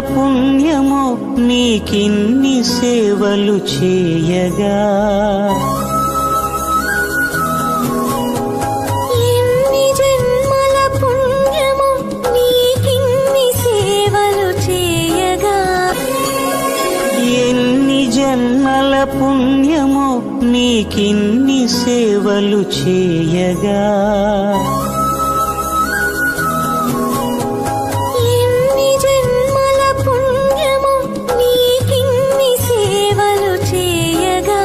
పుణ్యమో నీకిన్ని సేవలు చేయగా ఎన్ని జన్మల పుణ్యమో నీకిన్ని సేవలు చేయగా ఎన్ని జన్మల పుణ్యమో నీకిన్ని సేవలు చేయగా ఎన్ని జన్మల పుణ్యమో నీకిన్ని సేవలు చేయగా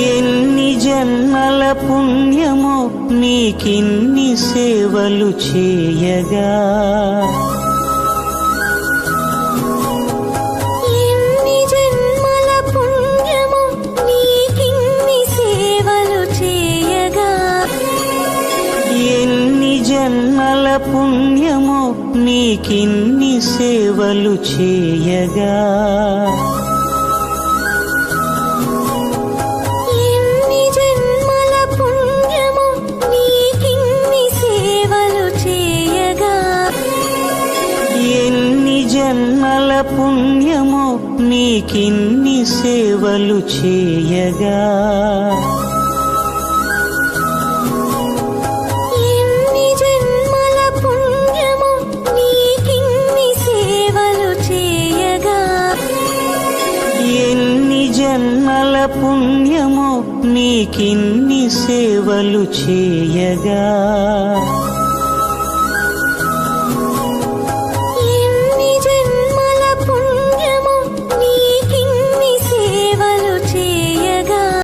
ఎన్ని జన్మల పుణ్యమో నీకిన్ని సేవలు చేయగా ఎన్ని జన్మల పుణ్యమో నీకిన్ని సేవలు చేయగా ఎన్ని జన్మల పుణ్యమో నీకిన్ని సేవలు చేయగా ఎన్ని జన్మల పుణ్యమో నీకిన్ని సేవలు చేయగా ఎన్ని జన్మల పుణ్యమో నీకిన్ని సేవలు చేయగా ఎన్ని జన్మల పుణ్యమో నీకిన్ని సేవలు చేయగా ఎన్ని జన్మల పుణ్యమో నీకిన్ని సేవలు చేయగా